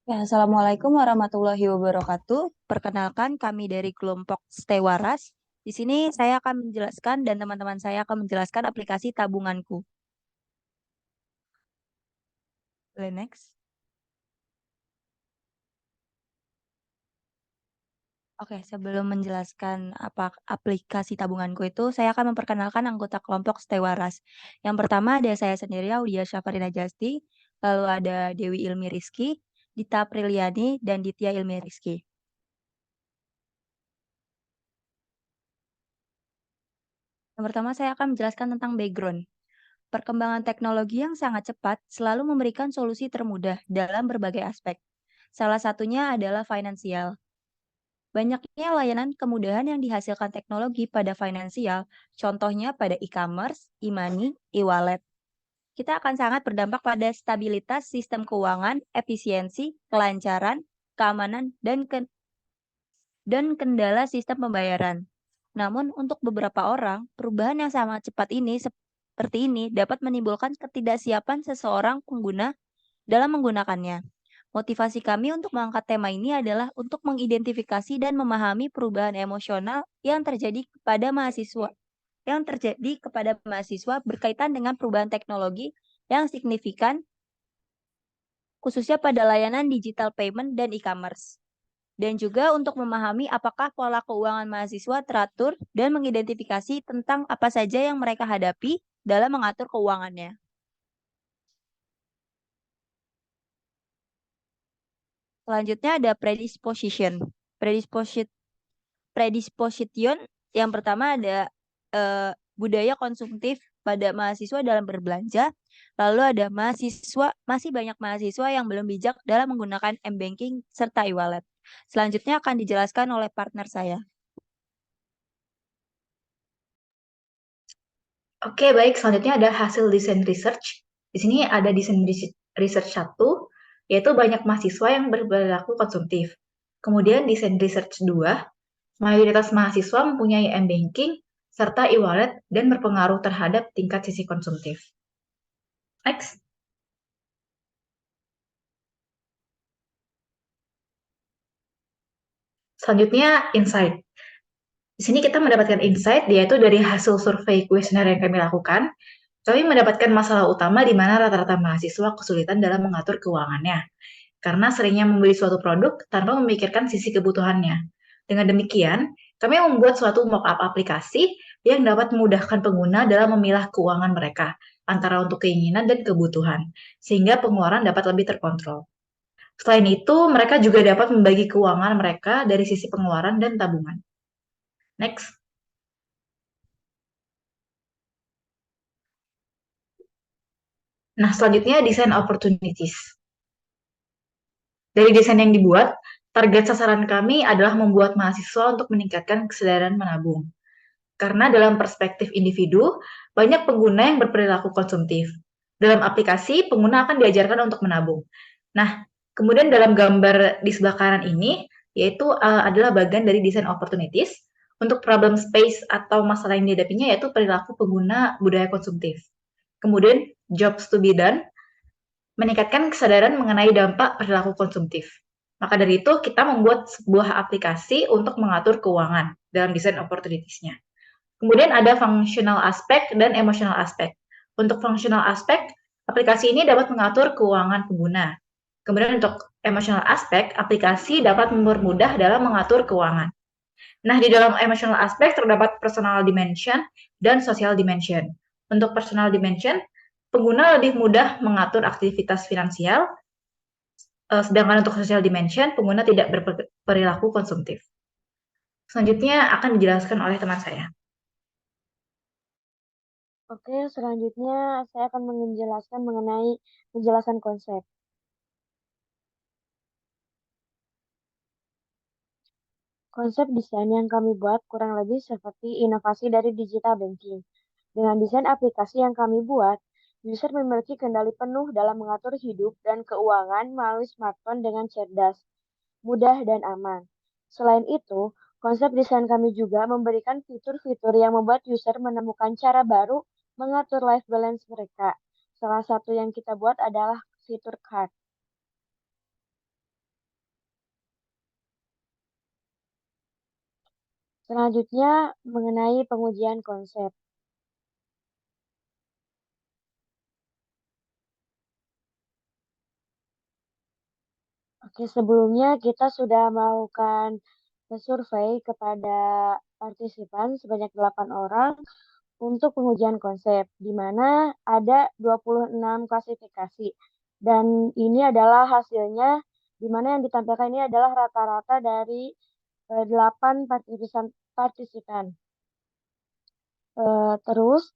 Ya, Assalamualaikum warahmatullahi wabarakatuh. Perkenalkan, kami dari kelompok Stay Waras. Di sini saya akan menjelaskan dan teman-teman saya akan menjelaskan aplikasi tabunganku. Boleh next. Oke, sebelum menjelaskan apa aplikasi tabunganku itu, saya akan memperkenalkan anggota kelompok Stay Waras. Yang pertama ada saya sendiri, Audia Syafarina Jasti, lalu ada Dewi Ilmi Rizky, Dita Apriliani, dan Ditya Ilmi Rizky. Yang pertama saya akan menjelaskan tentang background. Perkembangan teknologi yang sangat cepat selalu memberikan solusi termudah dalam berbagai aspek. Salah satunya adalah finansial. Banyaknya layanan kemudahan yang dihasilkan teknologi pada finansial, contohnya pada e-commerce, e-money, e-wallet. Kita akan sangat berdampak pada stabilitas sistem keuangan, efisiensi, kelancaran, keamanan, dan kendala sistem pembayaran. Namun, untuk beberapa orang, perubahan yang sangat cepat ini seperti ini dapat menimbulkan ketidaksiapan seseorang pengguna dalam menggunakannya. Motivasi kami untuk mengangkat tema ini adalah untuk mengidentifikasi dan memahami perubahan emosional yang terjadi kepada mahasiswa berkaitan dengan perubahan teknologi yang signifikan, khususnya pada layanan digital payment dan e-commerce. Dan juga untuk memahami apakah pola keuangan mahasiswa teratur dan mengidentifikasi tentang apa saja yang mereka hadapi dalam mengatur keuangannya. Selanjutnya ada predisposition. Predisposition, predisposition yang pertama ada budaya konsumtif pada mahasiswa dalam berbelanja. Lalu ada masih banyak mahasiswa yang belum bijak dalam menggunakan m-banking serta e-wallet. Selanjutnya akan dijelaskan oleh partner saya. Oke, baik. Selanjutnya ada hasil desain research. Di sini ada desain research 1, yaitu banyak mahasiswa yang berperilaku konsumtif. Kemudian desain research 2, mayoritas mahasiswa mempunyai m-banking serta e-wallet dan berpengaruh terhadap tingkat sisi konsumtif. Next. Selanjutnya, insight. Di sini kita mendapatkan insight, yaitu dari hasil survei kuesioner yang kami lakukan, kami mendapatkan masalah utama di mana rata-rata mahasiswa kesulitan dalam mengatur keuangannya, karena seringnya membeli suatu produk tanpa memikirkan sisi kebutuhannya. Dengan demikian, kami membuat suatu mock-up aplikasi yang dapat memudahkan pengguna dalam memilah keuangan mereka antara untuk keinginan dan kebutuhan, sehingga pengeluaran dapat lebih terkontrol. Selain itu, mereka juga dapat membagi keuangan mereka dari sisi pengeluaran dan tabungan. Next. Nah, selanjutnya desain opportunities. Dari desain yang dibuat, target sasaran kami adalah membuat mahasiswa untuk meningkatkan kesadaran menabung. Karena dalam perspektif individu, banyak pengguna yang berperilaku konsumtif. Dalam aplikasi, pengguna akan diajarkan untuk menabung. Nah, kemudian dalam gambar di sebelah kanan ini, yaitu adalah bagian dari desain opportunities. Untuk problem space atau masalah yang dihadapinya yaitu perilaku pengguna budaya konsumtif. Kemudian jobs to be done, meningkatkan kesadaran mengenai dampak perilaku konsumtif. Maka dari itu, kita membuat sebuah aplikasi untuk mengatur keuangan dalam desain opportunities-nya. Kemudian ada functional aspek dan emotional aspek. Untuk functional aspek, aplikasi ini dapat mengatur keuangan pengguna. Kemudian untuk emotional aspek, aplikasi dapat mempermudah dalam mengatur keuangan. Nah, di dalam emotional aspek terdapat personal dimension dan social dimension. Untuk personal dimension, pengguna lebih mudah mengatur aktivitas finansial, sedangkan untuk social dimension, pengguna tidak berperilaku konsumtif. Selanjutnya akan dijelaskan oleh teman saya. Oke, selanjutnya saya akan menjelaskan mengenai penjelasan konsep. Konsep desain yang kami buat kurang lebih seperti inovasi dari digital banking. Dengan desain aplikasi yang kami buat, user memiliki kendali penuh dalam mengatur hidup dan keuangan melalui smartphone dengan cerdas, mudah, dan aman. Selain itu, konsep desain kami juga memberikan fitur-fitur yang membuat user menemukan cara baru mengatur life balance mereka. Salah satu yang kita buat adalah fitur card. Selanjutnya, mengenai pengujian konsep. Oke, sebelumnya kita sudah melakukan survei kepada partisipan sebanyak 8 orang untuk pengujian konsep, di mana ada 26 klasifikasi. Dan ini adalah hasilnya, di mana yang ditampilkan ini adalah rata-rata dari 8 partisipan. Terus,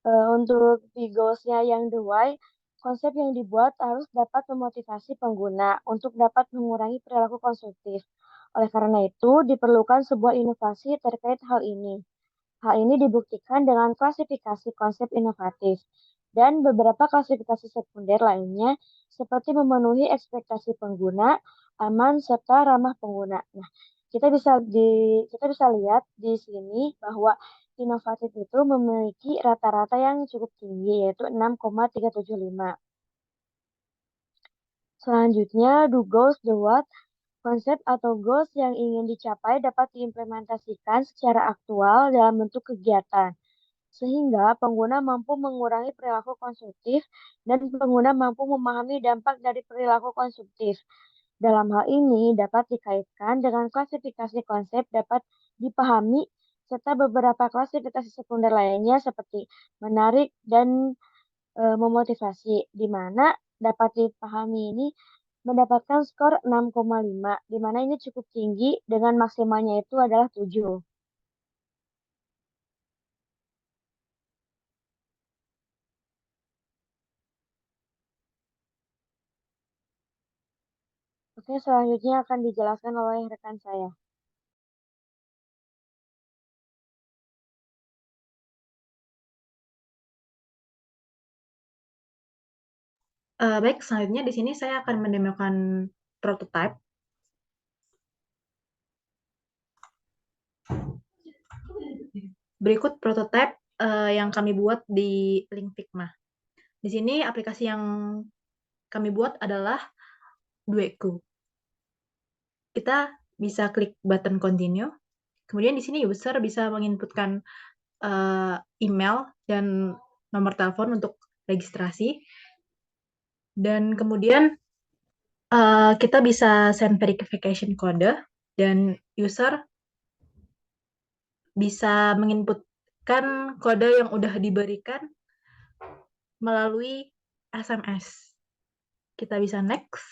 untuk di goals-nya yang the why, konsep yang dibuat harus dapat memotivasi pengguna untuk dapat mengurangi perilaku konsumtif. Oleh karena itu, diperlukan sebuah inovasi terkait hal ini. Hal ini dibuktikan dengan klasifikasi konsep inovatif dan beberapa klasifikasi sekunder lainnya seperti memenuhi ekspektasi pengguna, aman, serta ramah pengguna. Nah, kita bisa lihat di sini bahwa inovatif itu memiliki rata-rata yang cukup tinggi yaitu 6,375. Selanjutnya, do goals, the what. Konsep atau goals yang ingin dicapai dapat diimplementasikan secara aktual dalam bentuk kegiatan, sehingga pengguna mampu mengurangi perilaku konsumtif dan pengguna mampu memahami dampak dari perilaku konsumtif. Dalam hal ini dapat dikaitkan dengan klasifikasi konsep dapat dipahami serta beberapa klasifikasi sekunder lainnya seperti menarik dan memotivasi, di mana dapat dipahami ini mendapatkan skor 6,5, di mana ini cukup tinggi dengan maksimalnya itu adalah 7. Oke, selanjutnya akan dijelaskan oleh rekan saya. Baik, selanjutnya di sini saya akan mendemokan prototype. Berikut prototype yang kami buat di link Figma. Di sini aplikasi yang kami buat adalah Duetku. Kita bisa klik button continue. Kemudian di sini user bisa menginputkan email dan nomor telepon untuk registrasi. Dan kemudian kita bisa send verification code dan user bisa menginputkan kode yang udah diberikan melalui SMS. Kita bisa next.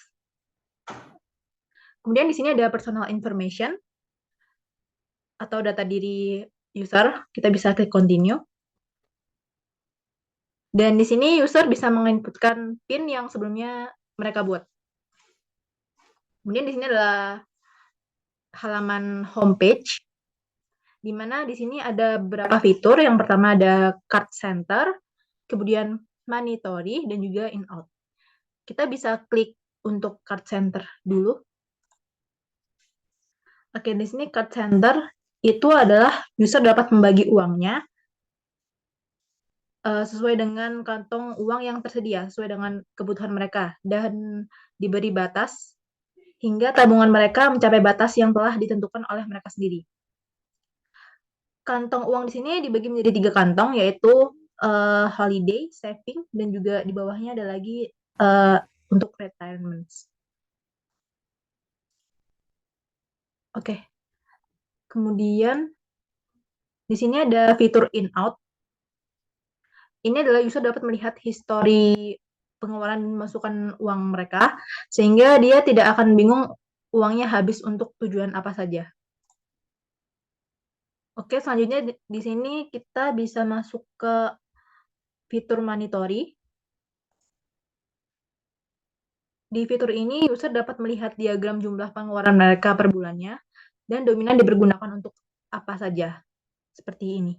Kemudian di sini ada personal information atau data diri user. Kita bisa klik continue. Dan di sini user bisa menginputkan PIN yang sebelumnya mereka buat. Kemudian di sini adalah halaman homepage, di mana di sini ada beberapa fitur. Yang pertama ada card center, kemudian monitoring, dan juga in-out. Kita bisa klik untuk card center dulu. Oke, di sini card center itu adalah user dapat membagi uangnya sesuai dengan kantong uang yang tersedia, sesuai dengan kebutuhan mereka, dan diberi batas hingga tabungan mereka mencapai batas yang telah ditentukan oleh mereka sendiri. Kantong uang di sini dibagi menjadi 3 kantong, yaitu holiday, saving, dan juga di bawahnya ada lagi untuk retirement. Oke. Kemudian di sini ada fitur in-out. Ini adalah user dapat melihat histori pengeluaran dan masukan uang mereka, sehingga dia tidak akan bingung uangnya habis untuk tujuan apa saja. Oke, selanjutnya di sini kita bisa masuk ke fitur monitoring. Di fitur ini, user dapat melihat diagram jumlah pengeluaran mereka per bulannya, dan dominan dipergunakan untuk apa saja, seperti ini.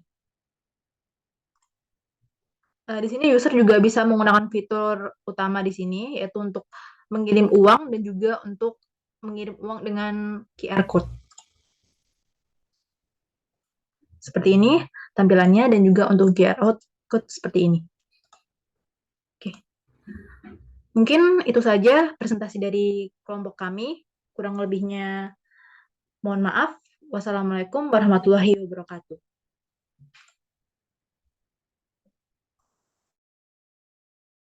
Di sini user juga bisa menggunakan fitur utama di sini, yaitu untuk mengirim uang dan juga untuk mengirim uang dengan QR code. Seperti ini tampilannya, dan juga untuk QR code seperti ini. Oke. Mungkin itu saja presentasi dari kelompok kami. Kurang lebihnya mohon maaf. Wassalamualaikum warahmatullahi wabarakatuh.